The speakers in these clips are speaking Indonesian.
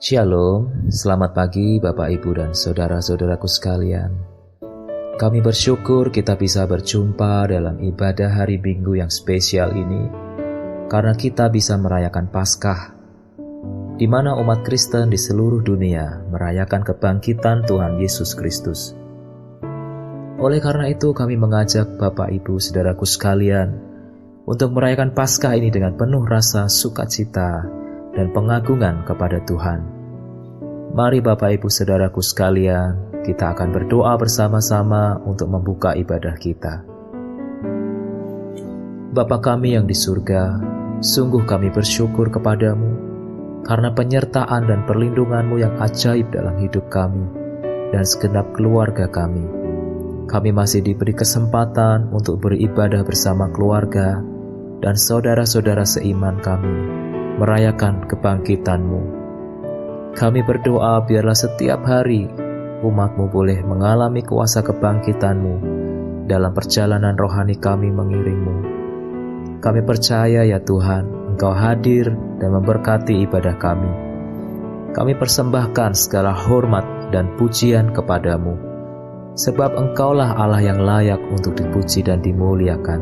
Shalom, selamat pagi Bapak Ibu dan saudara-saudaraku sekalian. Kami bersyukur kita bisa berjumpa dalam ibadah hari Minggu yang spesial ini, karena kita bisa merayakan Paskah, di mana umat Kristen di seluruh dunia merayakan kebangkitan Tuhan Yesus Kristus. Oleh karena itu kami mengajak Bapak Ibu saudaraku sekalian untuk merayakan Paskah ini dengan penuh rasa sukacita dan pengagungan kepada Tuhan. Mari Bapak Ibu saudaraku sekalian, kita akan berdoa bersama-sama untuk membuka ibadah kita. Bapa kami yang di surga, sungguh kami bersyukur kepadamu karena penyertaan dan perlindunganmu yang ajaib dalam hidup kami dan segenap keluarga kami. Kami masih diberi kesempatan untuk beribadah bersama keluarga dan saudara-saudara seiman kami merayakan kebangkitan-Mu. Kami berdoa biarlah setiap hari umat-Mu boleh mengalami kuasa kebangkitan-Mu dalam perjalanan rohani kami mengiring-Mu. Kami percaya ya Tuhan, Engkau hadir dan memberkati ibadah kami. Kami persembahkan segala hormat dan pujian kepadamu, sebab Engkaulah Allah yang layak untuk dipuji dan dimuliakan,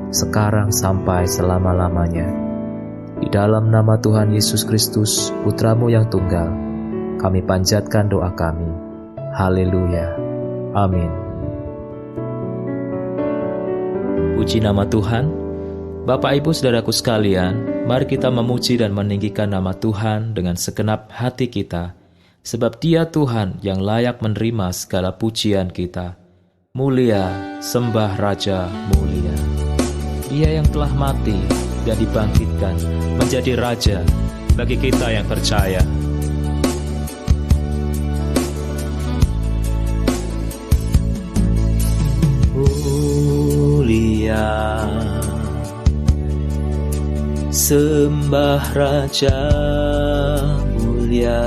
sekarang sampai selama-lamanya. Di dalam nama Tuhan Yesus Kristus, Putra-Mu yang tunggal, kami panjatkan doa kami. Haleluya. Amin. Puji nama Tuhan. Bapak Ibu saudaraku sekalian, mari kita memuji dan meninggikan nama Tuhan dengan segenap hati kita, sebab Dia Tuhan yang layak menerima segala pujian kita. Mulia, sembah Raja mulia. Dia yang telah mati dan dibangkitkan menjadi Raja bagi kita yang percaya. Mulia, sembah Raja mulia,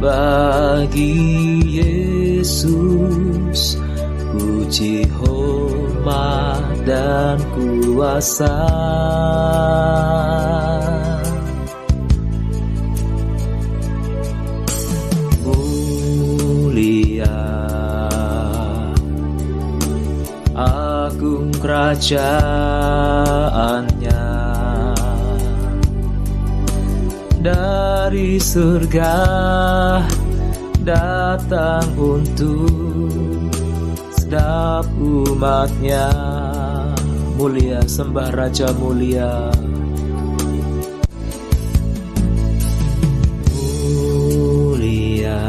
bagi Yesus puji hormat dan kuasa. Mulia, agung kerajaannya, dari surga datang untuk sedap umatnya. Mulia, sembah Raja mulia. Mulia,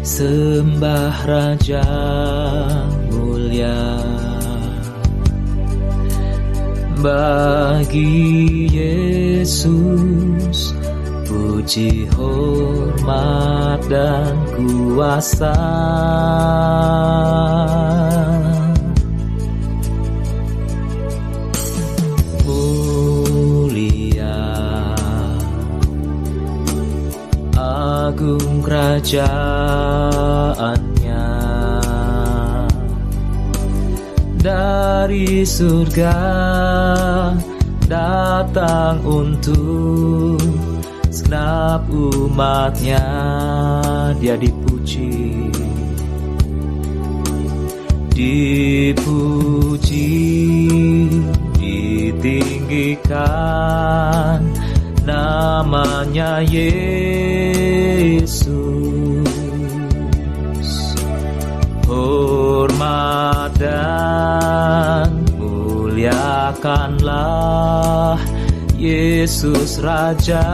sembah Raja mulia, bagi Yesus puji hormat dan kuasa. Mulia, agung kerajaannya, dari surga datang untuk segenap umatnya. Dia dipuji, ditinggikan, namanya Yesus. Hormat dan muliakanlah Yesus Raja.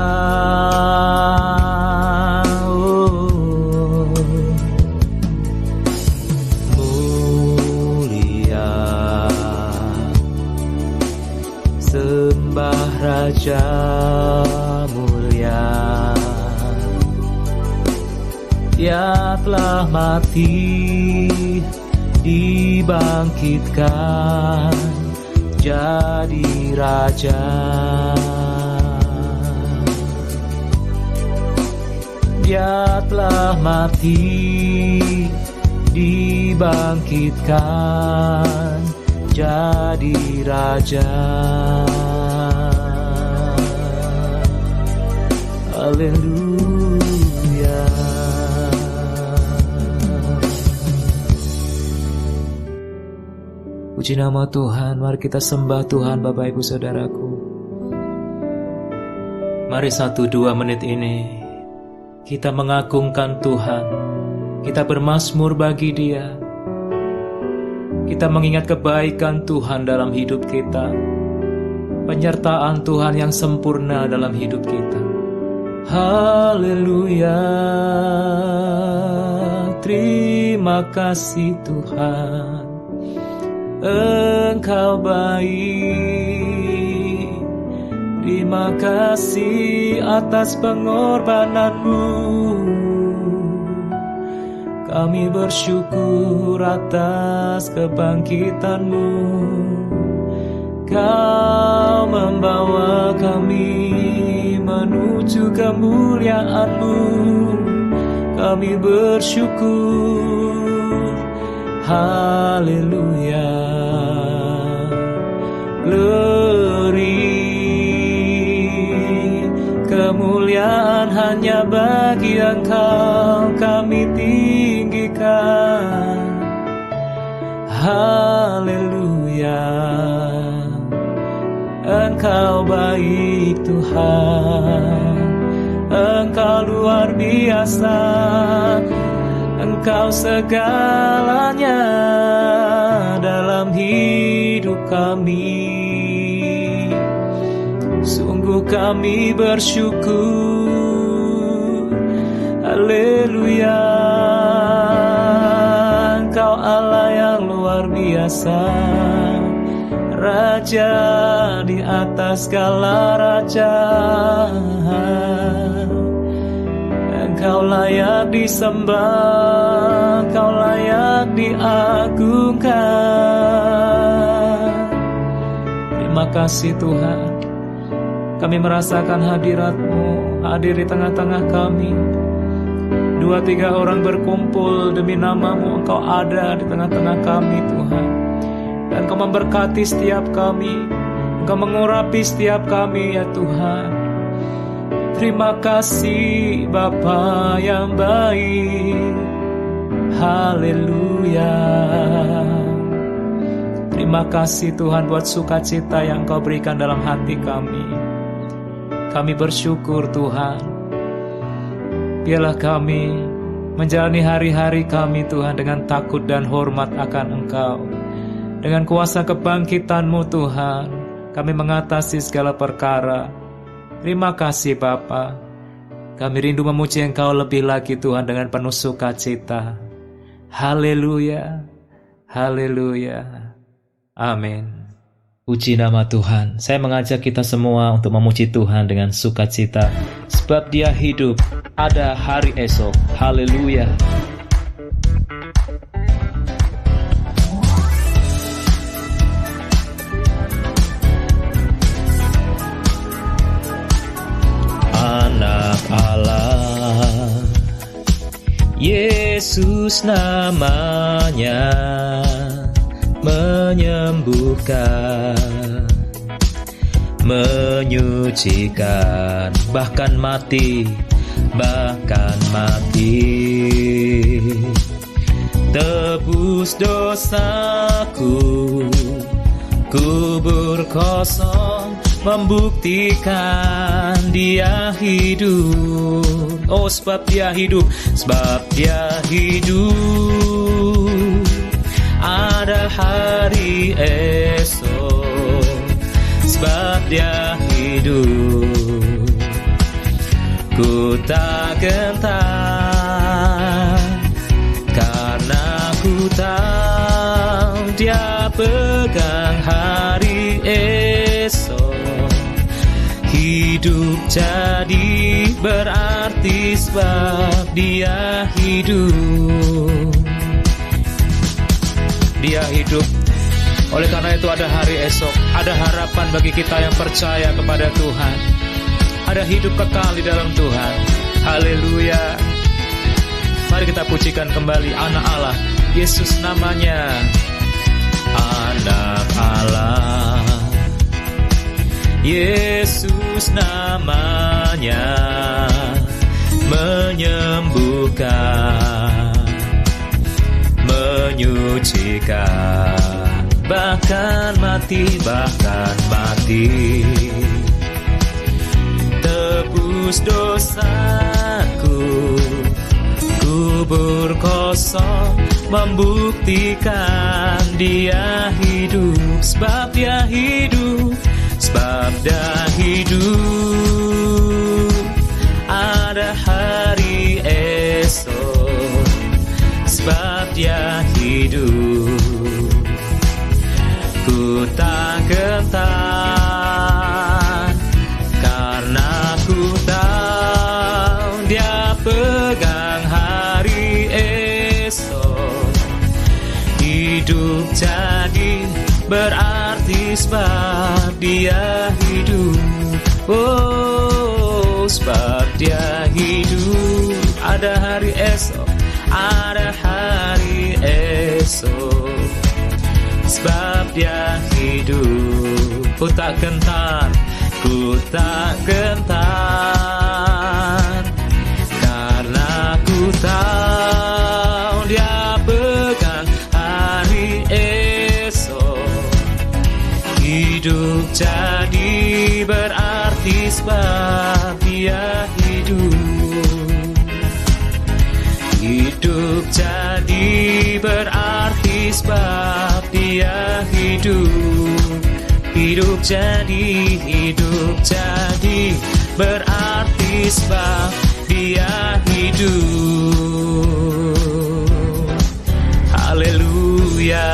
Mulia, sembah Raja mulia. Dia telah mati, dibangkitkan jadi Raja. Dia telah mati, dibangkitkan jadi Raja. Haleluya. Puji nama Tuhan, mari kita sembah Tuhan Bapak Ibu Saudaraku. Mari 1-2 menit ini kita mengagungkan Tuhan. Kita bermazmur bagi Dia. Kita mengingat kebaikan Tuhan dalam hidup kita, penyertaan Tuhan yang sempurna dalam hidup kita. Haleluya. Terima kasih Tuhan, Engkau baik. Terima kasih atas pengorbananmu. Kami bersyukur atas kebangkitanmu. Kau membawa kami menuju kemuliaan-Mu. Kami bersyukur. Haleluya. Glory. Kemuliaan hanya bagi Engkau kami tinggikan. Haleluya. Engkau baik Tuhan, Engkau luar biasa, Engkau segalanya dalam hidup kami. Sungguh kami bersyukur. Haleluya. Engkau Allah yang luar biasa, Raja di atas segala raja. Engkau layak disembah, Engkau layak diagungkan. Terima kasih Tuhan, kami merasakan hadirat-Mu hadir di tengah-tengah kami. 2-3 orang berkumpul demi nama-Mu, Engkau ada di tengah-tengah kami Tuhan. Dan Engkau memberkati setiap kami, Engkau mengurapi setiap kami ya Tuhan. Terima kasih Bapa yang baik. Haleluya. Terima kasih Tuhan buat sukacita yang Engkau berikan dalam hati kami. Kami bersyukur Tuhan. Biarlah kami menjalani hari-hari kami Tuhan dengan takut dan hormat akan Engkau. Dengan kuasa kebangkitan-Mu Tuhan, kami mengatasi segala perkara. Terima kasih Bapa. Kami rindu memuji Engkau lebih lagi Tuhan dengan penuh sukacita. Haleluya. Haleluya. Amin. Puji nama Tuhan. Saya mengajak kita semua untuk memuji Tuhan dengan sukacita, sebab Dia hidup, ada hari esok. Haleluya. Anak Allah, Yesus namanya, menyembuhkan, menyucikan, bahkan mati, tebus dosaku, kubur kosong, membuktikan Dia hidup. Oh, sebab Dia hidup, ada hari esok, sebab Dia hidup. Ku tak gentar, karena ku tahu Dia pegang hari esok. Hidup jadi berarti sebab Dia hidup. Dia hidup. Oleh karena itu ada hari esok, ada harapan bagi kita yang percaya kepada Tuhan. Ada hidup kekal di dalam Tuhan. Haleluya. Mari kita pujikan kembali anak Allah, Yesus namanya. Anak Allah, Yesus namanya menyembuhkan, menyucikan, bahkan mati, tebus dosaku. Kubur kosong membuktikan Dia hidup, sebab Dia hidup, sebab Dia hidup. Ada hari esok, sebab Dia hidup. Ku tak gentar, karena ku tahu Dia pegang hari esok. Hidup jadi berarti sebab Dia hidup. Oh, sebab Dia hidup. Ada hari esok, ada hari esok, sebab Dia hidup. Ku tak gentar, karena ku tahu Dia pegang hari esok. Hidup jadi berarti sebab Dia hidup. Hidup jadi berarti sebab Dia hidup. Hidup jadi berarti sebab Dia hidup. Haleluya.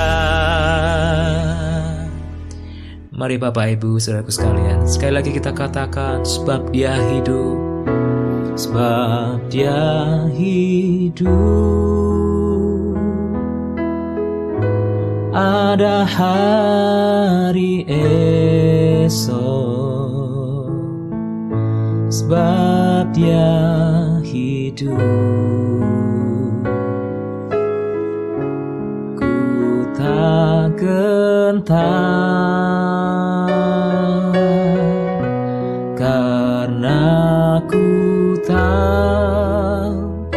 Mari Bapak Ibu saudaraku sekalian, sekali lagi kita katakan, sebab Dia hidup, sebab Dia hidup. Ada hari esok, sebab Dia hidup. Ku tak gentar, karena ku tahu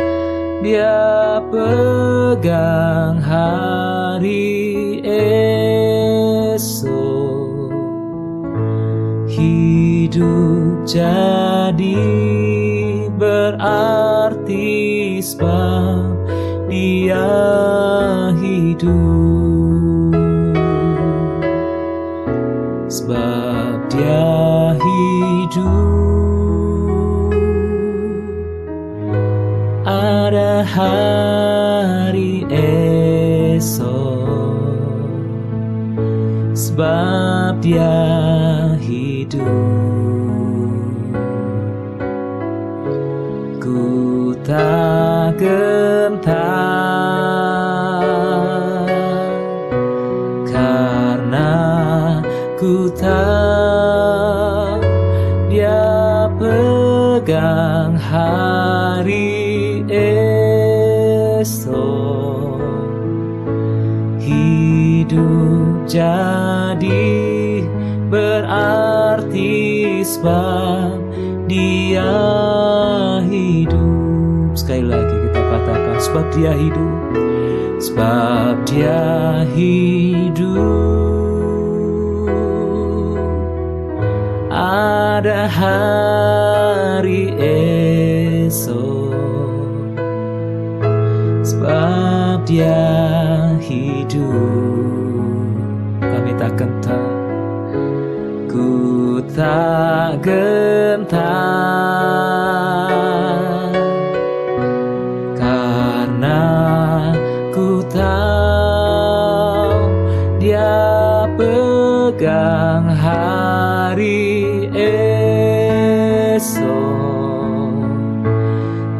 Dia pegang hari esok. Hidup jadi berarti sebab Dia hidup. Sebab Dia hidup. Ada hari esok, sebab Dia hidup. Ku tak gentar, karena ku tahu Dia pegang hari esok. Hidup jadi berarti sebab Dia hidup. Sekali lagi kita katakan, sebab Dia hidup, sebab Dia hidup. Ada hari esok, sebab Dia hidup. Kami tak gentar, ku tak gentar, karena ku tahu Dia pegang hari esok.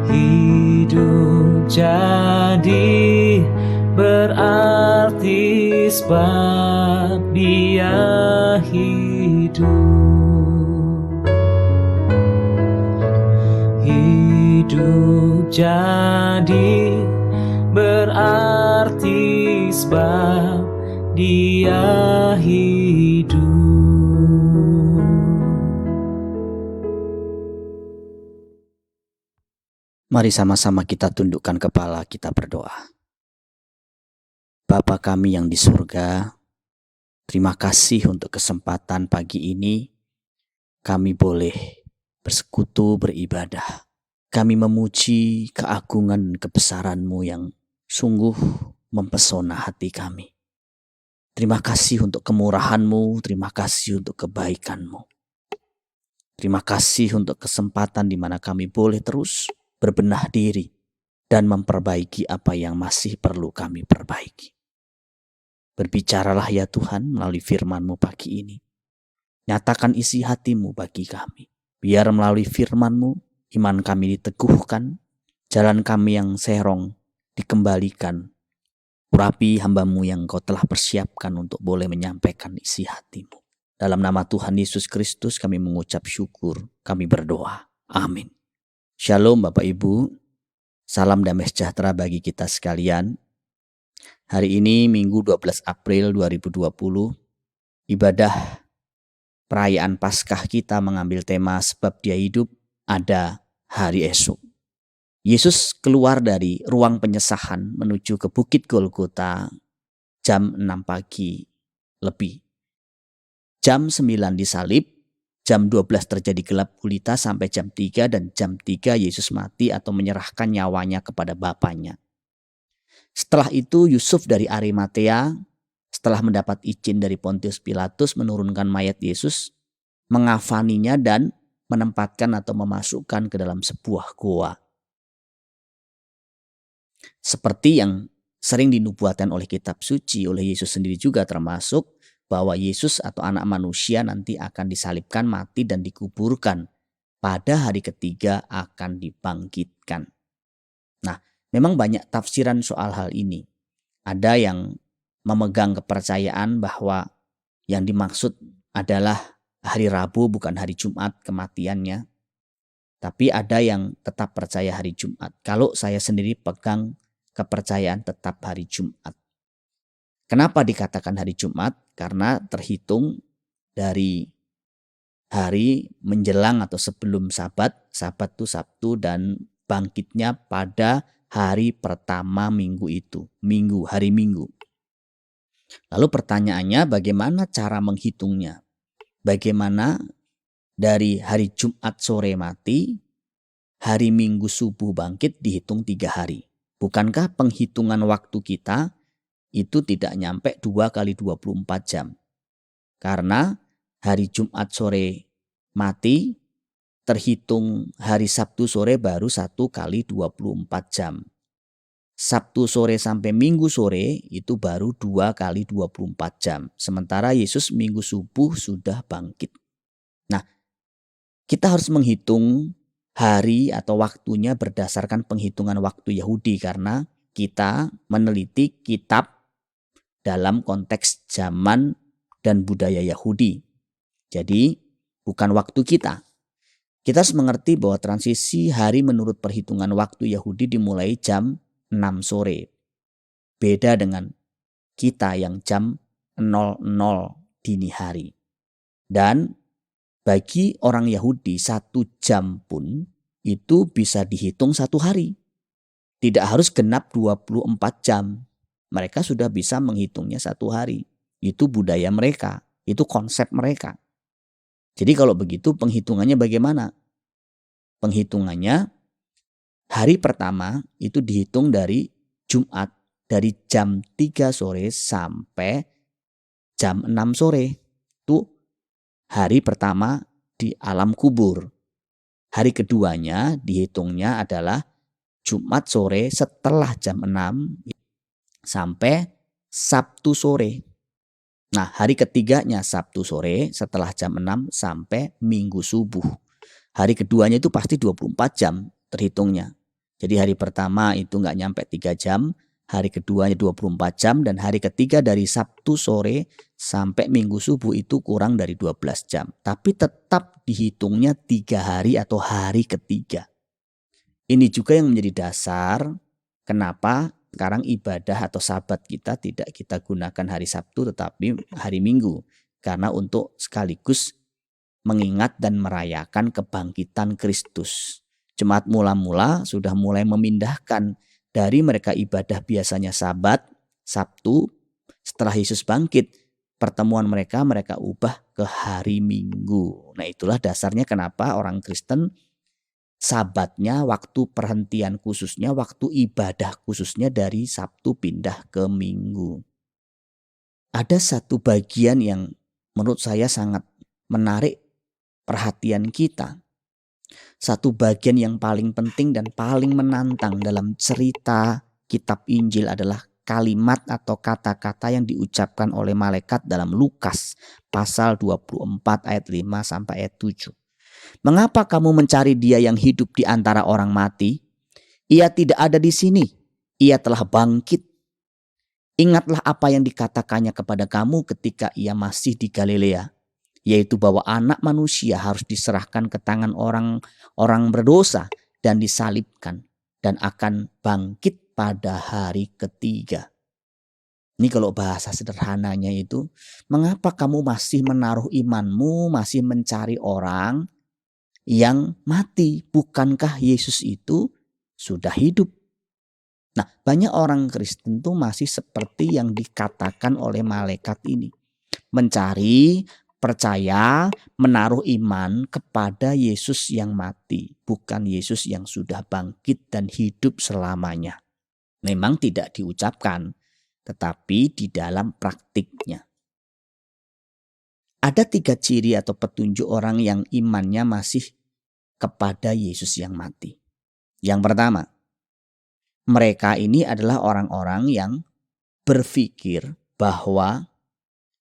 Hidup jadi berarti sebab Dia hidup. Hidup jadi berarti sebab Dia hidup. Mari sama-sama kita tundukkan kepala, kita berdoa. Bapa kami yang di surga, terima kasih untuk kesempatan pagi ini kami boleh bersekutu beribadah. Kami memuji keagungan kebesaran-Mu yang sungguh mempesona hati kami. Terima kasih untuk kemurahan-Mu, terima kasih untuk kebaikan-Mu. Terima kasih untuk kesempatan di mana kami boleh terus berbenah diri dan memperbaiki apa yang masih perlu kami perbaiki. Berbicaralah ya Tuhan melalui firman-Mu pagi ini. Nyatakan isi hati-Mu bagi kami. Biar melalui firman-Mu, iman kami diteguhkan, jalan kami yang serong dikembalikan. Urapi hamba-Mu yang Kau telah persiapkan untuk boleh menyampaikan isi hati-Mu. Dalam nama Tuhan Yesus Kristus kami mengucap syukur, kami berdoa. Amin. Shalom Bapak Ibu, salam damai sejahtera bagi kita sekalian. Hari ini Minggu 12 April 2020, ibadah perayaan Paskah kita mengambil tema sebab Dia hidup, ada hari esok. Yesus keluar dari ruang penyesahan menuju ke Bukit Golgota jam 6 pagi lebih. Jam 9 disalib, jam 12 terjadi gelap gulita sampai jam 3 dan jam 3 Yesus mati atau menyerahkan nyawanya kepada Bapanya. Setelah itu Yusuf dari Arimatea setelah mendapat izin dari Pontius Pilatus menurunkan mayat Yesus, mengafaninya dan menempatkan atau memasukkan ke dalam sebuah goa. Seperti yang sering dinubuatkan oleh kitab suci, oleh Yesus sendiri juga termasuk bahwa Yesus atau anak manusia nanti akan disalibkan, mati dan dikuburkan. Pada hari ketiga akan dibangkitkan. Nah, memang banyak tafsiran soal hal ini. Ada yang memegang kepercayaan bahwa yang dimaksud adalah hari Rabu bukan hari Jumat kematiannya. Tapi ada yang tetap percaya hari Jumat. Kalau saya sendiri pegang kepercayaan tetap hari Jumat. Kenapa dikatakan hari Jumat? Karena terhitung dari hari menjelang atau sebelum Sabat. Sabat itu Sabtu dan bangkitnya pada hari pertama minggu itu. Hari Minggu. Lalu pertanyaannya bagaimana cara menghitungnya? Bagaimana dari hari Jumat sore mati, hari Minggu subuh bangkit dihitung 3 hari? Bukankah penghitungan waktu kita itu tidak nyampe 2 kali 24 jam? Karena hari Jumat sore mati, terhitung hari Sabtu sore baru 1 kali 24 jam. Sabtu sore sampai Minggu sore itu baru 2 kali 24 jam. Sementara Yesus Minggu subuh sudah bangkit. Nah, kita harus menghitung hari atau waktunya berdasarkan penghitungan waktu Yahudi karena kita meneliti kitab dalam konteks zaman dan budaya Yahudi. Jadi bukan waktu kita. Kita harus mengerti bahwa transisi hari menurut perhitungan waktu Yahudi dimulai jam 6 sore. Beda dengan kita yang jam 00 dini hari. Dan bagi orang Yahudi 1 jam pun itu bisa dihitung 1 hari. Tidak harus genap 24 jam. Mereka sudah bisa menghitungnya 1 hari. Itu budaya mereka. Itu konsep mereka. Jadi kalau begitu penghitungannya bagaimana? Penghitungannya hari pertama itu dihitung dari Jumat. Dari jam 3 sore sampai jam 6 sore. Itu hari pertama di alam kubur. Hari keduanya dihitungnya adalah Jumat sore setelah jam 6 sampai Sabtu sore. Nah, hari ketiganya Sabtu sore setelah jam 6 sampai Minggu subuh. Hari keduanya itu pasti 24 jam terhitungnya. Jadi hari pertama itu nggak nyampe 3 jam, hari keduanya 24 jam, dan hari ketiga dari Sabtu sore sampai Minggu subuh itu kurang dari 12 jam. Tapi tetap dihitungnya 3 hari atau hari ketiga. Ini juga yang menjadi dasar kenapa sekarang ibadah atau sabat kita tidak kita gunakan hari Sabtu tetapi hari Minggu. Karena untuk sekaligus mengingat dan merayakan kebangkitan Kristus. Jemaat mula-mula sudah mulai memindahkan dari mereka ibadah biasanya Sabat, Sabtu, setelah Yesus bangkit, pertemuan mereka ubah ke hari Minggu. Nah, itulah dasarnya kenapa orang Kristen Sabatnya, waktu perhentian khususnya, waktu ibadah khususnya dari Sabtu pindah ke Minggu. Ada satu bagian yang menurut saya sangat menarik perhatian kita. Satu bagian yang paling penting dan paling menantang dalam cerita kitab Injil adalah kalimat atau kata-kata yang diucapkan oleh malaikat dalam Lukas pasal 24 ayat 5 sampai ayat 7. Mengapa kamu mencari dia yang hidup di antara orang mati? Ia tidak ada di sini. Ia telah bangkit. Ingatlah apa yang dikatakannya kepada kamu ketika ia masih di Galilea, yaitu bahwa anak manusia harus diserahkan ke tangan orang berdosa dan disalibkan dan akan bangkit pada hari ketiga. Ini kalau bahasa sederhananya itu, mengapa kamu masih menaruh imanmu, masih mencari orang yang mati? Bukankah Yesus itu sudah hidup? Nah, banyak orang Kristen tuh masih seperti yang dikatakan oleh malaikat ini. Mencari, percaya, menaruh iman kepada Yesus yang mati, bukan Yesus yang sudah bangkit dan hidup selamanya. Memang tidak diucapkan, tetapi di dalam praktiknya. Ada 3 ciri atau petunjuk orang yang imannya masih kepada Yesus yang mati. Yang pertama, mereka ini adalah orang-orang yang berpikir bahwa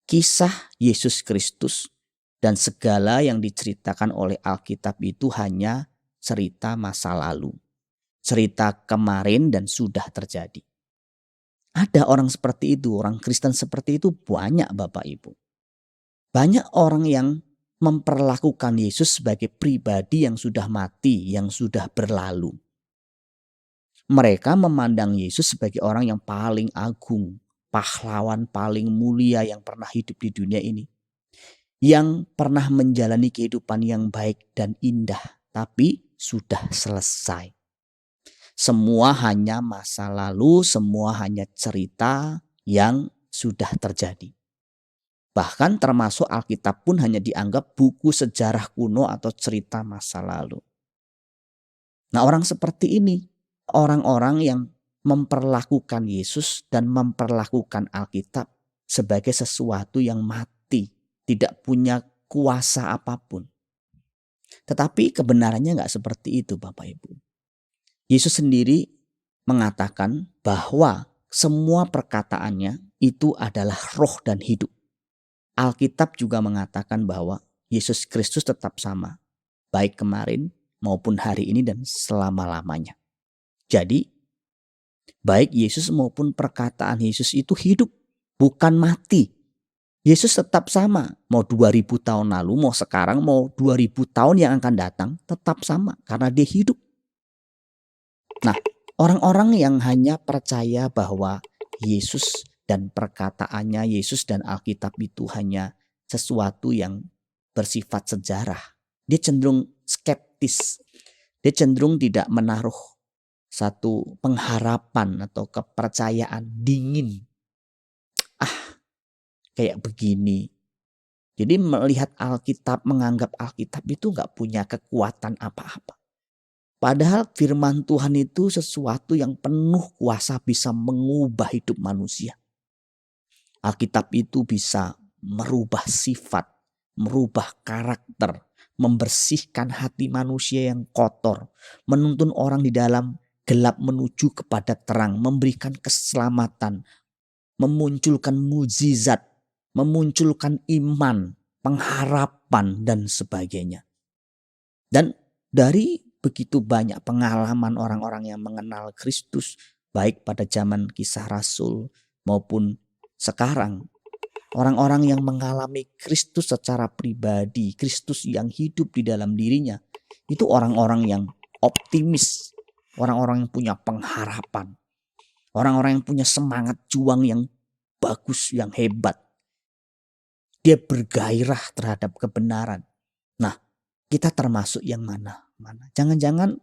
kisah Yesus Kristus dan segala yang diceritakan oleh Alkitab itu hanya cerita masa lalu, cerita kemarin dan sudah terjadi. Ada orang seperti itu, orang Kristen seperti itu banyak Bapak Ibu. Banyak orang yang memperlakukan Yesus sebagai pribadi yang sudah mati, yang sudah berlalu. Mereka memandang Yesus sebagai orang yang paling agung, pahlawan paling mulia yang pernah hidup di dunia ini. Yang pernah menjalani kehidupan yang baik dan indah, tapi sudah selesai. Semua hanya masa lalu, semua hanya cerita yang sudah terjadi. Bahkan termasuk Alkitab pun hanya dianggap buku sejarah kuno atau cerita masa lalu. Nah, orang seperti ini, orang-orang yang memperlakukan Yesus dan memperlakukan Alkitab sebagai sesuatu yang mati, tidak punya kuasa apapun. Tetapi kebenarannya nggak seperti itu Bapak Ibu. Yesus sendiri mengatakan bahwa semua perkataannya itu adalah roh dan hidup. Alkitab juga mengatakan bahwa Yesus Kristus tetap sama, baik kemarin maupun hari ini dan selama-lamanya. Jadi, baik Yesus maupun perkataan Yesus itu hidup, bukan mati. Yesus tetap sama, mau 2000 tahun lalu, mau sekarang, mau 2000 tahun yang akan datang, tetap sama karena dia hidup. Nah, orang-orang yang hanya percaya bahwa Yesus dan perkataannya, Yesus dan Alkitab itu hanya sesuatu yang bersifat sejarah, dia cenderung skeptis. Dia cenderung tidak menaruh satu pengharapan atau kepercayaan, dingin. Kayak begini. Jadi melihat Alkitab, menganggap Alkitab itu gak punya kekuatan apa-apa. Padahal firman Tuhan itu sesuatu yang penuh kuasa, bisa mengubah hidup manusia. Alkitab itu bisa merubah sifat, merubah karakter, membersihkan hati manusia yang kotor, menuntun orang di dalam gelap menuju kepada terang, memberikan keselamatan, memunculkan mukjizat, memunculkan iman, pengharapan dan sebagainya. Dan dari begitu banyak pengalaman orang-orang yang mengenal Kristus, baik pada zaman Kisah Rasul maupun sekarang, orang-orang yang mengalami Kristus secara pribadi, Kristus yang hidup di dalam dirinya, itu orang-orang yang optimis, orang-orang yang punya pengharapan, orang-orang yang punya semangat juang yang bagus, yang hebat. Dia bergairah terhadap kebenaran. Nah, kita termasuk yang mana? Jangan-jangan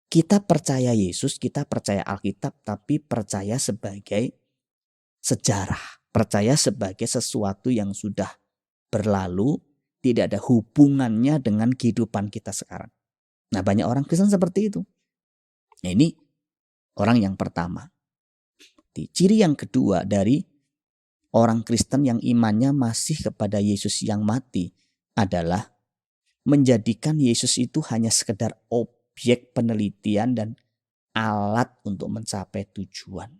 Kita percaya Yesus, kita percaya Alkitab, tapi percaya sebagai sejarah, percaya sebagai sesuatu yang sudah berlalu, tidak ada hubungannya dengan kehidupan kita sekarang. Nah, banyak orang Kristen seperti itu. Nah, ini orang yang pertama. Ciri yang kedua dari orang Kristen yang imannya masih kepada Yesus yang mati adalah menjadikan Yesus itu hanya sekedar objek penelitian dan alat untuk mencapai tujuan.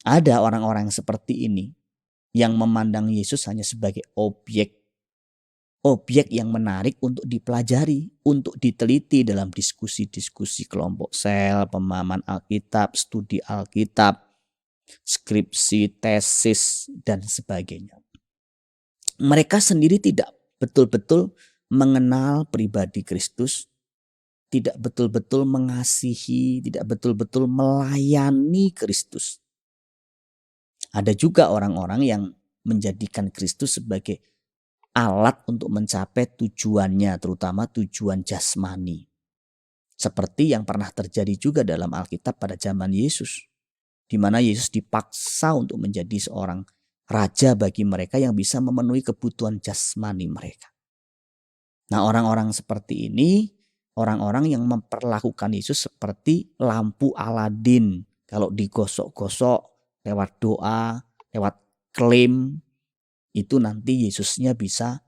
Ada orang-orang yang seperti ini yang memandang Yesus hanya sebagai objek yang menarik untuk dipelajari, untuk diteliti dalam diskusi-diskusi kelompok sel, pemahaman Alkitab, studi Alkitab, skripsi, tesis, dan sebagainya. Mereka sendiri tidak betul-betul mengenal pribadi Kristus, tidak betul-betul mengasihi, tidak betul-betul melayani Kristus. Ada juga orang-orang yang menjadikan Kristus sebagai alat untuk mencapai tujuannya, terutama tujuan jasmani. Seperti yang pernah terjadi juga dalam Alkitab pada zaman Yesus, di mana Yesus dipaksa untuk menjadi seorang raja bagi mereka yang bisa memenuhi kebutuhan jasmani mereka. Nah, orang-orang seperti ini, orang-orang yang memperlakukan Yesus seperti lampu Aladin. Kalau digosok-gosok lewat doa, lewat klaim, itu nanti Yesusnya bisa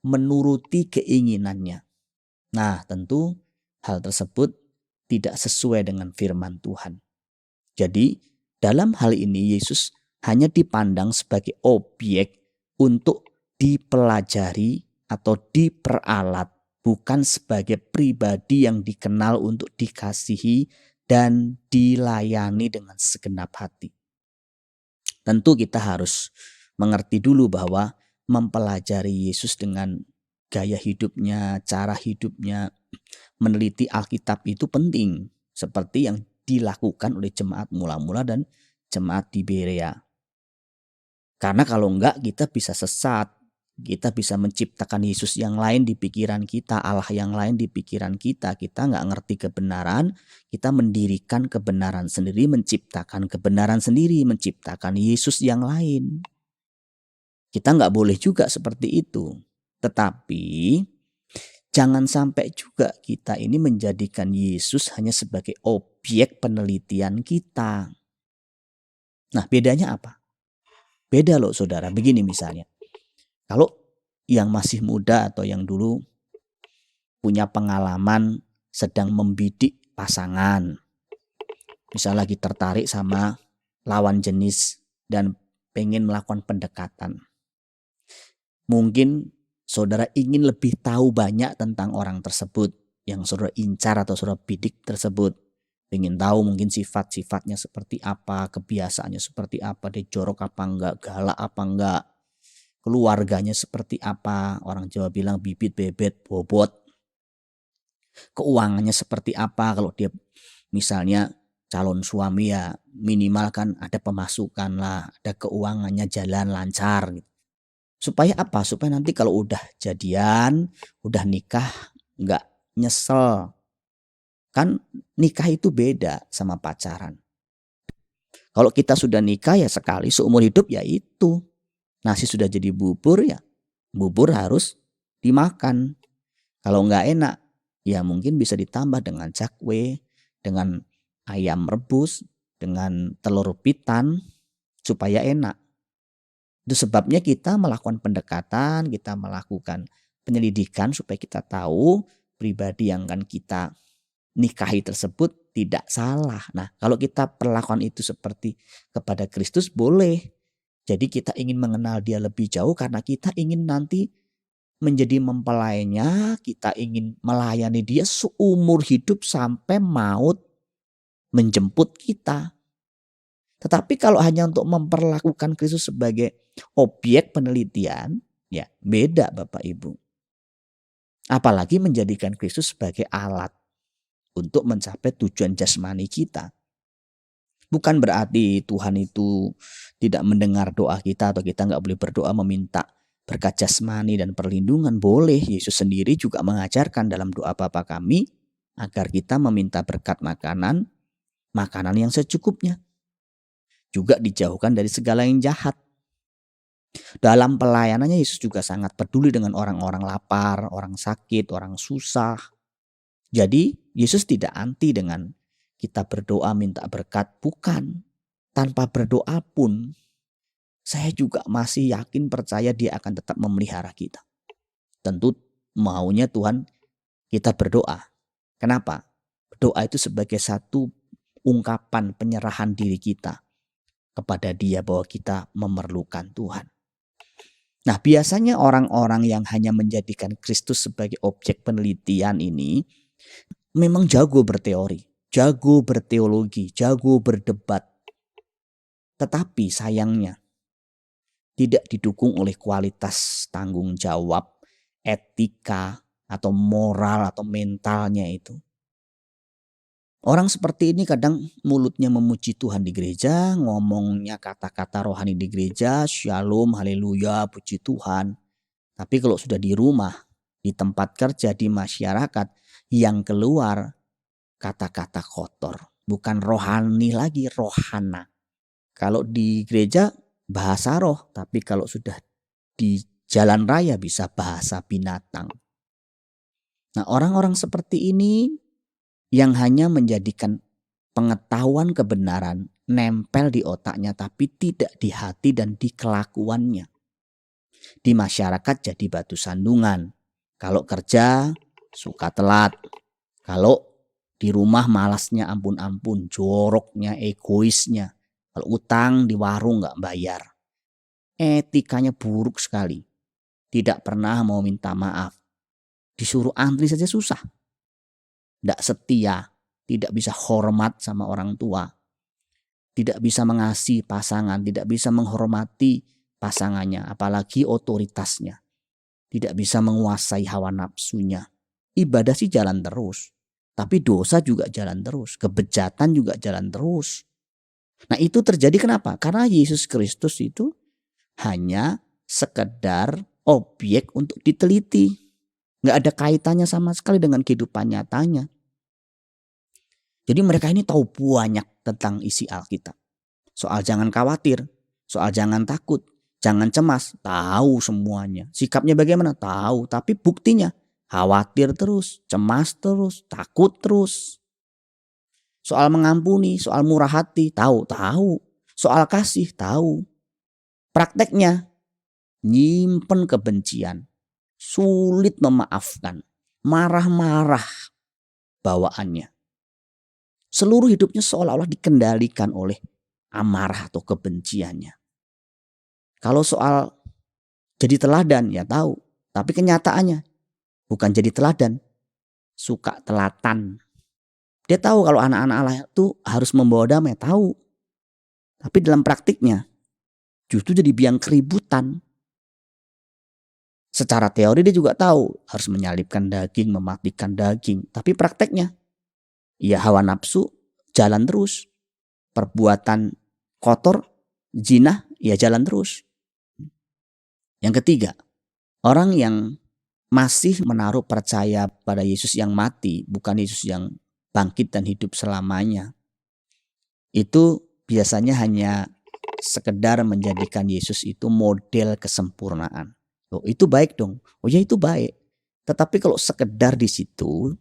menuruti keinginannya. Nah, tentu hal tersebut tidak sesuai dengan firman Tuhan. Jadi, dalam hal ini Yesus hanya dipandang sebagai objek untuk dipelajari atau diperalat, bukan sebagai pribadi yang dikenal untuk dikasihi dan dilayani dengan segenap hati. Tentu kita harus mengerti dulu bahwa mempelajari Yesus dengan gaya hidupnya, cara hidupnya, meneliti Alkitab itu penting. Seperti yang dilakukan oleh jemaat mula-mula dan jemaat di Berea. Karena kalau enggak kita bisa sesat. Kita bisa menciptakan Yesus yang lain di pikiran kita, Allah yang lain di pikiran kita. Kita enggak ngerti kebenaran, kita mendirikan kebenaran sendiri, menciptakan kebenaran sendiri, menciptakan Yesus yang lain. Kita nggak boleh juga seperti itu. Tetapi jangan sampai juga kita ini menjadikan Yesus hanya sebagai objek penelitian kita. Nah, bedanya apa? Beda loh saudara. Begini misalnya. Kalau yang masih muda atau yang dulu punya pengalaman sedang membidik pasangan. Misal lagi tertarik sama lawan jenis dan pengen melakukan pendekatan. Mungkin saudara ingin lebih tahu banyak tentang orang tersebut yang saudara incar atau saudara bidik tersebut. Ingin tahu mungkin sifat-sifatnya seperti apa, kebiasaannya seperti apa, dia jorok apa enggak, galak apa enggak, keluarganya seperti apa, orang Jawa bilang bibit, bebet, bobot. Keuangannya seperti apa, kalau dia misalnya calon suami ya minimal kan ada pemasukan lah, ada keuangannya jalan lancar gitu. Supaya apa? Supaya nanti kalau udah jadian, udah nikah nggak nyesel. Kan nikah itu beda sama pacaran. Kalau kita sudah nikah ya sekali seumur hidup ya itu. Nasi sudah jadi bubur ya bubur harus dimakan. Kalau nggak enak ya mungkin bisa ditambah dengan cakwe, dengan ayam rebus, dengan telur pitan supaya enak. Itu sebabnya kita melakukan pendekatan, kita melakukan penyelidikan supaya kita tahu pribadi yang akan kita nikahi tersebut tidak salah. Nah, kalau kita perlakuan itu seperti kepada Kristus boleh. Jadi kita ingin mengenal dia lebih jauh karena kita ingin nanti menjadi mempelainya, kita ingin melayani dia seumur hidup sampai maut menjemput kita. Tetapi kalau hanya untuk memperlakukan Kristus sebagai objek penelitian, ya beda Bapak Ibu. Apalagi menjadikan Kristus sebagai alat untuk mencapai tujuan jasmani kita. Bukan berarti Tuhan itu tidak mendengar doa kita atau kita nggak boleh berdoa meminta berkat jasmani dan perlindungan. Boleh, Yesus sendiri juga mengajarkan dalam doa Bapa kami, agar kita meminta berkat makanan yang secukupnya. Juga dijauhkan dari segala yang jahat. Dalam pelayanannya Yesus juga sangat peduli dengan orang-orang lapar, orang sakit, orang susah. Jadi Yesus tidak anti dengan kita berdoa minta berkat, bukan. Tanpa berdoa pun saya juga masih yakin percaya Dia akan tetap memelihara kita. Tentu maunya Tuhan kita berdoa. Kenapa? Doa itu sebagai satu ungkapan penyerahan diri kita kepada Dia bahwa kita memerlukan Tuhan. Nah, biasanya orang-orang yang hanya menjadikan Kristus sebagai objek penelitian ini memang jago berteori, jago berteologi, jago berdebat. Tetapi sayangnya tidak didukung oleh kualitas tanggung jawab, etika, atau moral atau mentalnya itu. Orang seperti ini kadang mulutnya memuji Tuhan di gereja, ngomongnya kata-kata rohani di gereja, shalom, haleluya, puji Tuhan. Tapi kalau sudah di rumah, di tempat kerja, di masyarakat, yang keluar kata-kata kotor. Bukan rohani lagi, rohana. Kalau di gereja bahasa roh, tapi kalau sudah di jalan raya bisa bahasa binatang. Nah, orang-orang seperti ini yang hanya menjadikan pengetahuan kebenaran nempel di otaknya tapi tidak di hati dan di kelakuannya. Di masyarakat jadi batu sandungan. Kalau kerja suka telat. Kalau di rumah malasnya ampun-ampun, joroknya, egoisnya. Kalau utang di warung gak bayar. Etikanya buruk sekali. Tidak pernah mau minta maaf. Disuruh antri saja susah. Tidak setia, tidak bisa hormat sama orang tua, tidak bisa mengasihi pasangan, tidak bisa menghormati pasangannya, apalagi otoritasnya, tidak bisa menguasai hawa nafsunya. Ibadah sih jalan terus, tapi dosa juga jalan terus, kebejatan juga jalan terus. Nah, itu terjadi kenapa? Karena Yesus Kristus itu hanya sekedar objek untuk diteliti. Nggak ada kaitannya sama sekali dengan kehidupan nyatanya. Jadi mereka ini tahu banyak tentang isi Alkitab. Soal jangan khawatir, soal jangan takut, jangan cemas, tahu semuanya. Sikapnya bagaimana? Tahu, tapi buktinya khawatir terus, cemas terus, takut terus. Soal mengampuni, soal murah hati, tahu. Soal kasih, tahu. Prakteknya nyimpen kebencian. Sulit memaafkan, marah-marah bawaannya. Seluruh hidupnya seolah-olah dikendalikan oleh amarah atau kebenciannya. Kalau soal jadi teladan ya tahu, tapi kenyataannya bukan jadi teladan, suka telatan. Dia tahu kalau anak-anak Allah itu harus membawa damai, tahu. Tapi dalam praktiknya justru jadi biang keributan. Secara teori dia juga tahu harus menyalibkan daging, mematikan daging. Tapi prakteknya ya hawa nafsu jalan terus. Perbuatan kotor, zina ya jalan terus. Yang ketiga, orang yang masih menaruh percaya pada Yesus yang mati, bukan Yesus yang bangkit dan hidup selamanya. Itu biasanya hanya sekedar menjadikan Yesus itu model kesempurnaan. Oh, itu baik dong. Oh ya, itu baik. Tetapi kalau sekedar di situ,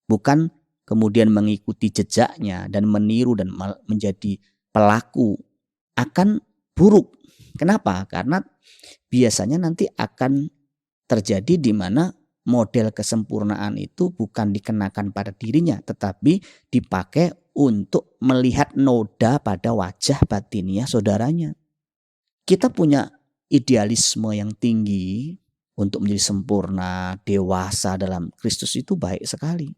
bukan kemudian mengikuti jejaknya dan meniru dan menjadi pelaku, akan buruk. Kenapa? Karena biasanya nanti akan terjadi di mana model kesempurnaan itu bukan dikenakan pada dirinya, tetapi dipakai untuk melihat noda pada wajah batinnya saudaranya. Kita punya idealisme yang tinggi untuk menjadi sempurna, dewasa dalam Kristus itu baik sekali.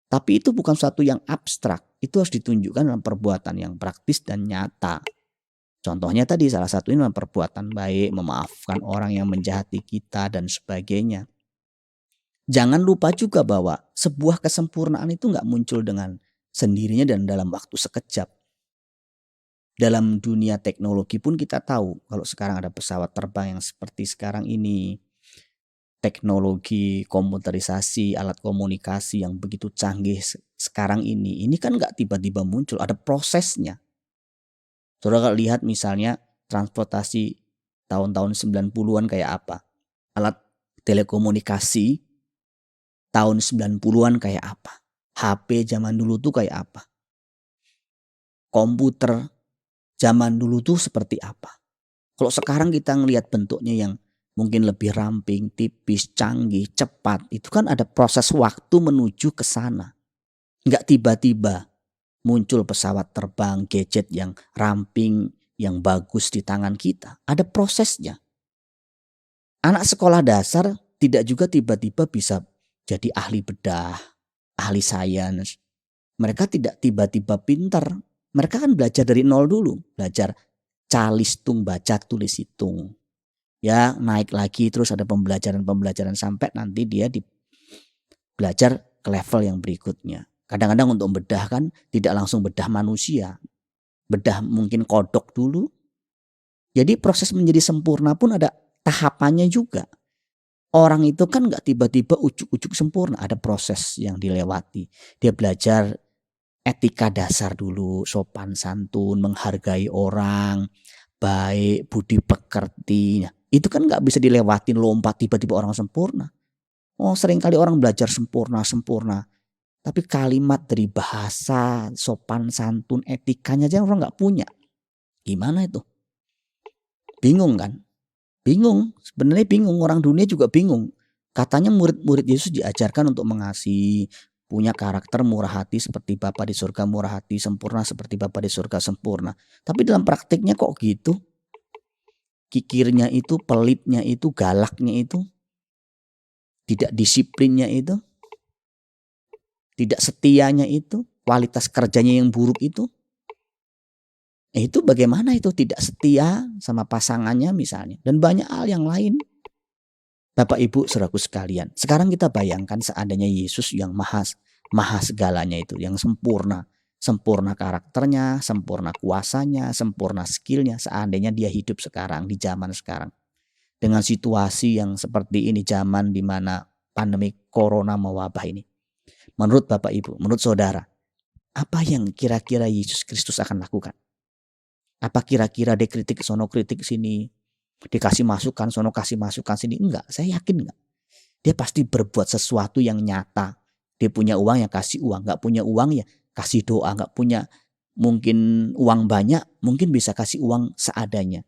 Tapi itu bukan sesuatu yang abstrak. Itu harus ditunjukkan dalam perbuatan yang praktis dan nyata. Contohnya tadi salah satunya dalam perbuatan baik, memaafkan orang yang menjahati kita dan sebagainya. Jangan lupa juga bahwa sebuah kesempurnaan itu gak muncul dengan sendirinya dan dalam waktu sekejap. Dalam dunia teknologi pun kita tahu kalau sekarang ada pesawat terbang yang seperti sekarang ini. teknologi komputerisasi, alat komunikasi yang begitu canggih sekarang ini kan nggak tiba-tiba muncul, ada prosesnya. Saudara lihat misalnya transportasi tahun-tahun 90-an kayak apa? Alat telekomunikasi tahun 90-an kayak apa? HP zaman dulu tuh kayak apa? Komputer zaman dulu tuh seperti apa? Kalau sekarang kita ngelihat bentuknya yang mungkin lebih ramping, tipis, canggih, cepat, itu kan ada proses waktu menuju ke sana. Nggak tiba-tiba muncul pesawat terbang, gadget yang ramping, yang bagus di tangan kita. Ada prosesnya. Anak sekolah dasar tidak juga tiba-tiba bisa jadi ahli bedah, ahli sains. Mereka tidak tiba-tiba pintar. Mereka kan belajar dari nol dulu. Belajar calistung, baca, tulis, hitung. Ya, naik lagi terus ada pembelajaran sampai nanti dia belajar ke level yang berikutnya. Kadang-kadang untuk bedah kan tidak langsung bedah manusia. Bedah mungkin kodok dulu. Jadi proses menjadi sempurna pun ada tahapannya juga. Orang itu kan gak tiba-tiba ujuk-ujuk sempurna. Ada proses yang dilewati. Dia belajar etika dasar dulu. Sopan santun, menghargai orang, baik, budi pekerti. Nah, itu kan gak bisa dilewatin lompat tiba-tiba orang sempurna. Oh, seringkali orang belajar sempurna. Tapi kalimat dari bahasa, sopan santun, etikanya aja orang gak punya. Gimana itu? Bingung kan? Bingung. Sebenarnya bingung. Orang dunia juga bingung. Katanya murid-murid Yesus diajarkan untuk mengasihi, punya karakter murah hati seperti Bapa di surga murah hati, sempurna seperti Bapa di surga sempurna. Tapi dalam praktiknya kok gitu? Kikirnya itu, pelitnya itu, galaknya itu, tidak disiplinnya itu, tidak setianya itu, kualitas kerjanya yang buruk itu. Itu bagaimana itu tidak setia sama pasangannya misalnya. Dan banyak hal yang lain. Bapak Ibu saudaraku sekalian. Sekarang kita bayangkan seandainya Yesus yang maha segalanya itu. Yang sempurna. Sempurna karakternya, sempurna kuasanya, sempurna skillnya. Seandainya dia hidup sekarang di zaman sekarang. Dengan situasi yang seperti ini, zaman di mana pandemi corona mewabah ini. Menurut Bapak Ibu, menurut saudara. Apa yang kira-kira Yesus Kristus akan lakukan? Apa kira-kira dia kritik sono kritik sini, dikasih masukan sono kasih masukan sini? Enggak, saya yakin enggak. Dia pasti berbuat sesuatu yang nyata. Dia punya uang ya kasih uang, enggak punya uang ya kasih doa, enggak punya mungkin uang banyak, mungkin bisa kasih uang seadanya.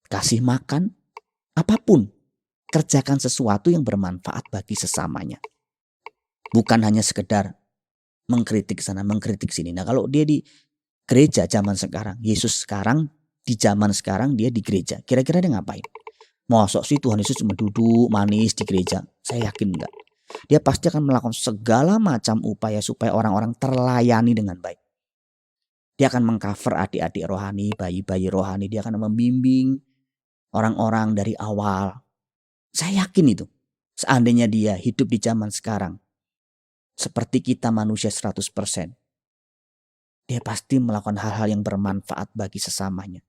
Kasih makan, apapun. Kerjakan sesuatu yang bermanfaat bagi sesamanya. Bukan hanya sekedar mengkritik sana, mengkritik sini. Nah, kalau dia di gereja zaman sekarang, Yesus sekarang di zaman sekarang dia di gereja. Kira-kira dia ngapain? Mosok sih Tuhan Yesus cuma duduk manis di gereja? Saya yakin enggak. Dia pasti akan melakukan segala macam upaya supaya orang-orang terlayani dengan baik. Dia akan mengcover adik-adik rohani, bayi-bayi rohani. Dia akan membimbing orang-orang dari awal. Saya yakin itu. Seandainya dia hidup di zaman sekarang. Seperti kita manusia 100%. Dia pasti melakukan hal-hal yang bermanfaat bagi sesamanya.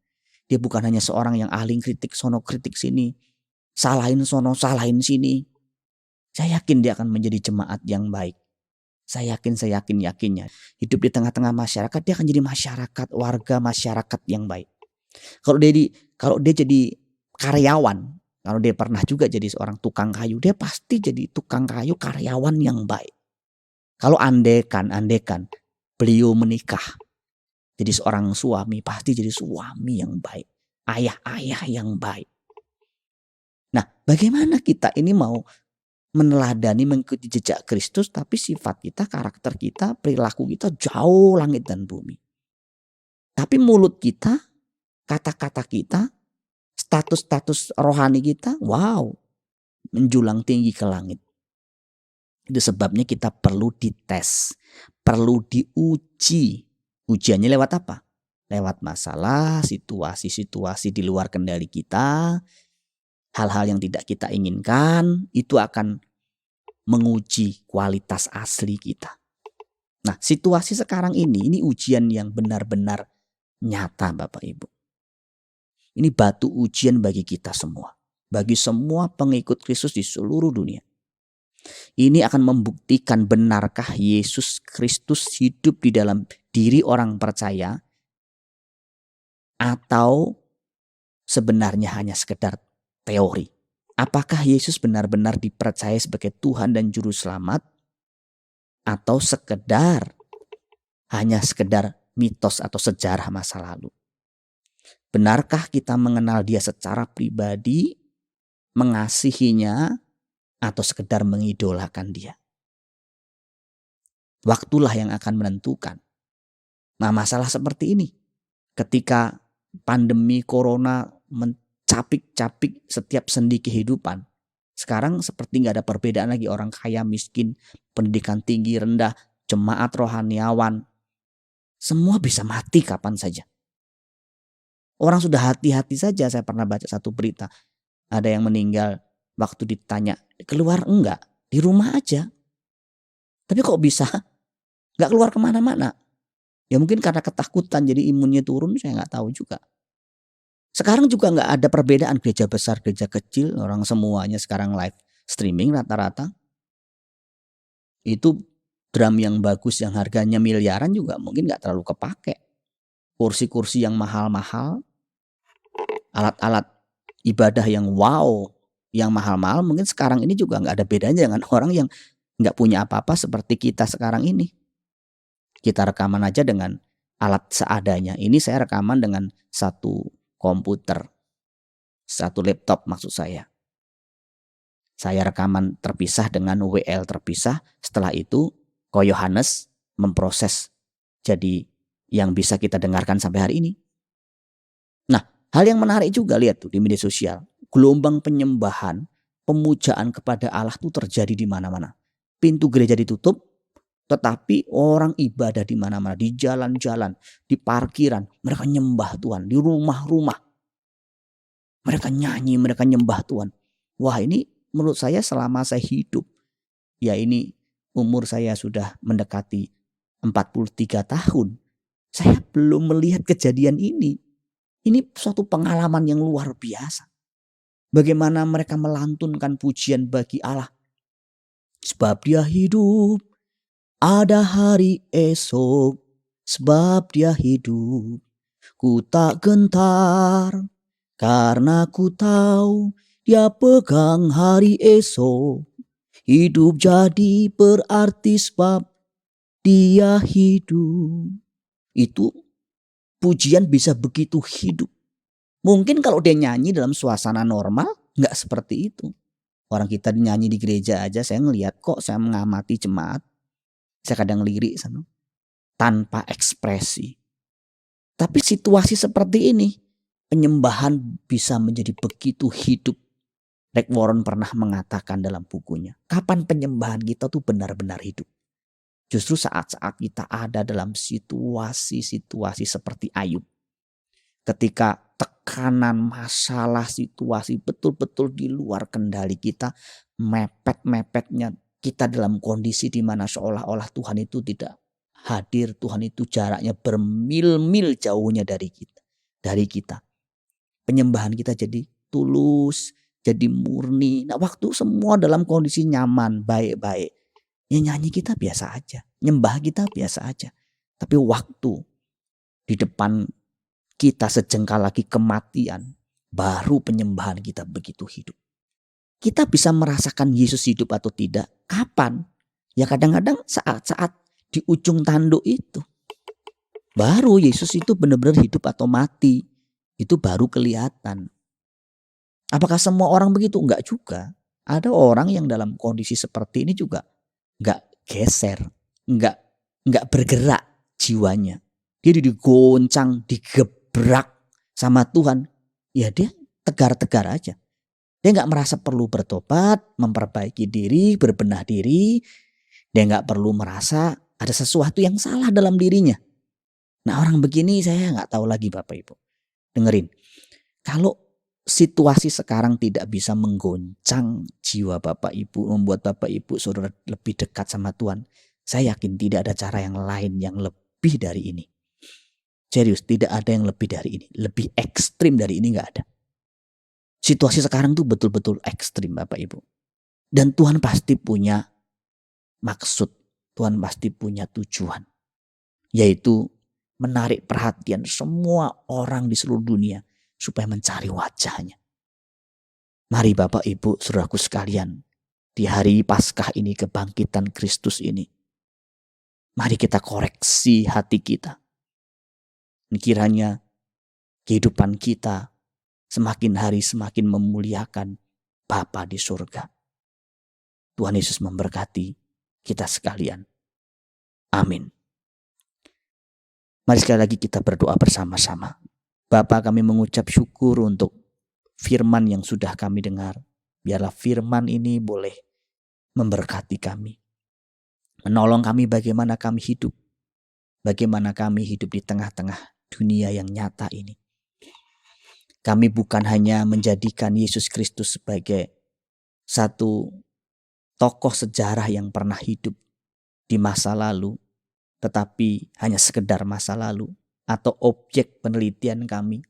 Dia bukan hanya seorang yang ahli kritik sono kritik sini. Salahin sono, salahin sini. Saya yakin dia akan menjadi jemaat yang baik. Saya yakinnya. Hidup di tengah-tengah masyarakat, dia akan jadi masyarakat, warga masyarakat yang baik. Kalau dia jadi karyawan, kalau dia pernah juga jadi seorang tukang kayu, dia pasti jadi tukang kayu karyawan yang baik. Kalau andekan beliau menikah, jadi seorang suami, pasti jadi suami yang baik. Ayah yang baik. Nah, bagaimana kita ini mau meneladani mengikuti jejak Kristus, tapi sifat kita, karakter kita, perilaku kita jauh langit dan bumi. Tapi mulut kita, kata-kata kita, status-status rohani kita, wow, menjulang tinggi ke langit. Itu sebabnya kita perlu dites, perlu diuji. Ujiannya lewat apa? Lewat masalah, situasi-situasi di luar kendali kita, hal-hal yang tidak kita inginkan, itu akan menguji kualitas asli kita. Nah, situasi sekarang ini ujian yang benar-benar nyata Bapak Ibu. Ini batu ujian bagi kita semua. bagi semua pengikut Kristus di seluruh dunia. Ini akan membuktikan benarkah Yesus Kristus hidup di dalam diri orang percaya atau sebenarnya hanya sekedar teori. Apakah Yesus benar-benar dipercaya sebagai Tuhan dan Juru Selamat atau hanya sekedar mitos atau sejarah masa lalu? Benarkah kita mengenal Dia secara pribadi, mengasihinya, atau sekedar mengidolakan Dia? Waktulah yang akan menentukan. Nah, masalah seperti ini, ketika pandemi corona mencapik-capik setiap sendi kehidupan, sekarang seperti gak ada perbedaan lagi orang kaya, miskin, pendidikan tinggi, rendah, jemaat, rohaniawan. Semua bisa mati kapan saja. Orang sudah hati-hati saja. Saya pernah baca satu berita, ada yang meninggal waktu ditanya, keluar enggak? Di rumah aja. Tapi kok bisa gak keluar kemana-mana? Ya mungkin karena ketakutan, jadi imunnya turun, saya gak tahu juga. Sekarang juga gak ada perbedaan gereja besar, gereja kecil, orang semuanya sekarang live streaming rata-rata. Itu drum yang bagus yang harganya miliaran juga mungkin gak terlalu kepake. Kursi-kursi yang mahal-mahal, alat-alat ibadah yang wow, yang mahal-mahal, mungkin sekarang ini juga gak ada bedanya dengan orang yang gak punya apa-apa seperti kita sekarang ini. Kita rekaman aja dengan alat seadanya. Ini saya rekaman dengan satu komputer, satu laptop maksud saya. Saya rekaman terpisah dengan WL terpisah. Setelah itu Ko Yohanes memproses jadi yang bisa kita dengarkan sampai hari ini. Nah, hal yang menarik juga lihat tuh di media sosial. Gelombang penyembahan, pemujaan kepada Allah tuh terjadi di mana-mana. Pintu gereja ditutup, tetapi orang ibadah di mana-mana, di jalan-jalan, di parkiran, mereka nyembah Tuhan, di rumah-rumah. Mereka nyanyi, mereka nyembah Tuhan. Wah, ini menurut saya selama saya hidup, ya ini umur saya sudah mendekati 43 tahun. Saya belum melihat kejadian ini. Ini suatu pengalaman yang luar biasa. Bagaimana mereka melantunkan pujian bagi Allah. Sebab Dia hidup, ada hari esok, sebab Dia hidup. Ku tak gentar, karena ku tahu Dia pegang hari esok. Hidup jadi berarti sebab Dia hidup. Itu pujian bisa begitu hidup. Mungkin kalau dia nyanyi dalam suasana normal gak seperti itu. Orang kita nyanyi di gereja aja saya ngelihat kok, saya mengamati jemaat. Saya kadang lirik sana, tanpa ekspresi. Tapi situasi seperti ini, penyembahan bisa menjadi begitu hidup. Rick Warren pernah mengatakan dalam bukunya, kapan penyembahan kita tuh benar-benar hidup? Justru saat-saat kita ada dalam situasi-situasi seperti Ayub. Ketika tekanan, masalah, situasi betul-betul di luar kendali kita, mepet-mepetnya kita dalam kondisi di mana seolah-olah Tuhan itu tidak hadir, Tuhan itu jaraknya bermil-mil jauhnya dari kita. Penyembahan kita jadi tulus, jadi murni. Nah, waktu semua dalam kondisi nyaman, baik-baik, ya nyanyi kita biasa aja, nyembah kita biasa aja. Tapi waktu di depan kita sejengkal lagi kematian, baru penyembahan kita begitu hidup. Kita bisa merasakan Yesus hidup atau tidak? Kapan? Ya kadang-kadang saat-saat di ujung tanduk itu. Baru Yesus itu benar-benar hidup atau mati. Itu baru kelihatan. Apakah semua orang begitu? Enggak juga. Ada orang yang dalam kondisi seperti ini juga enggak geser. Enggak bergerak jiwanya. Dia digoncang, digebrak sama Tuhan. Ya dia tegar-tegar aja. Dia gak merasa perlu bertobat, memperbaiki diri, berbenah diri. Dia gak perlu merasa ada sesuatu yang salah dalam dirinya. Nah, orang begini saya gak tahu lagi Bapak Ibu. Dengerin. Kalau situasi sekarang tidak bisa menggoncang jiwa Bapak Ibu, membuat Bapak Ibu saudara lebih dekat sama Tuhan, saya yakin tidak ada cara yang lain yang lebih dari ini. Serius, tidak ada yang lebih dari ini. Lebih ekstrim dari ini gak ada. Situasi sekarang tuh betul-betul ekstrim Bapak Ibu. Dan Tuhan pasti punya maksud, Tuhan pasti punya tujuan. Yaitu menarik perhatian semua orang di seluruh dunia supaya mencari wajahnya. Mari Bapak Ibu saudaraku sekalian, di hari Paskah ini, kebangkitan Kristus ini, mari kita koreksi hati kita. Kiranya kehidupan kita semakin hari semakin memuliakan Bapa di surga. Tuhan Yesus memberkati kita sekalian. Amin. Mari sekali lagi kita berdoa bersama-sama. Bapa, kami mengucap syukur untuk firman yang sudah kami dengar. Biarlah firman ini boleh memberkati kami. Menolong kami bagaimana kami hidup. Bagaimana kami hidup di tengah-tengah dunia yang nyata ini. Kami bukan hanya menjadikan Yesus Kristus sebagai satu tokoh sejarah yang pernah hidup di masa lalu, tetapi hanya sekedar masa lalu atau objek penelitian kami,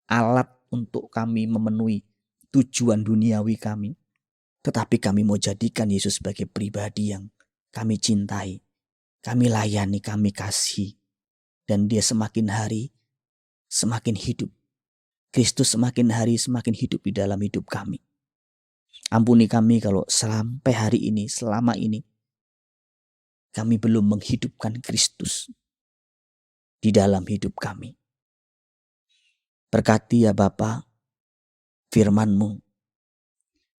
alat untuk kami memenuhi tujuan duniawi kami. Tetapi kami mau jadikan Yesus sebagai pribadi yang kami cintai, kami layani, kami kasih. Dan dia semakin hari semakin hidup. Kristus semakin hari semakin hidup di dalam hidup kami. Ampuni kami kalau sampai hari ini, selama ini, kami belum menghidupkan Kristus di dalam hidup kami. Berkati ya Bapa firman-Mu,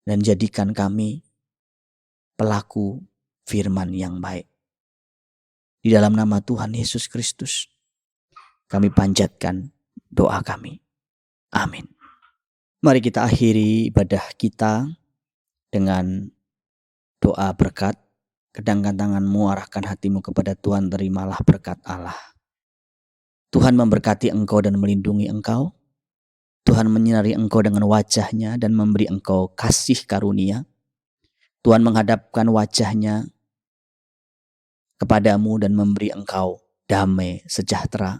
dan jadikan kami pelaku firman yang baik. Di dalam nama Tuhan Yesus Kristus, kami panjatkan doa kami. Amin. Mari kita akhiri ibadah kita dengan doa berkat. Kedangkan tanganmu, arahkan hatimu kepada Tuhan, terimalah berkat Allah. Tuhan memberkati engkau dan melindungi engkau. Tuhan menyinari engkau dengan wajah-Nya dan memberi engkau kasih karunia. Tuhan menghadapkan wajah-Nya kepadamu dan memberi engkau damai sejahtera.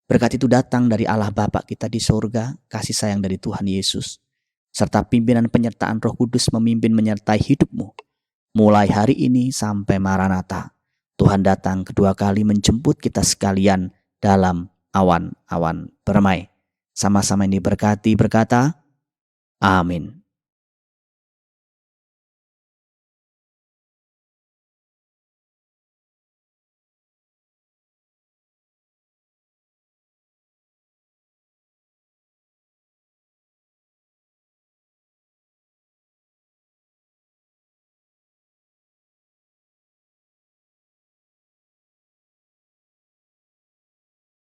Berkat itu datang dari Allah Bapa kita di surga, kasih sayang dari Tuhan Yesus, serta pimpinan penyertaan Roh Kudus memimpin menyertai hidupmu. Mulai hari ini sampai Maranatha, Tuhan datang kedua kali menjemput kita sekalian dalam awan-awan permai. Sama-sama ini berkati berkata, amin.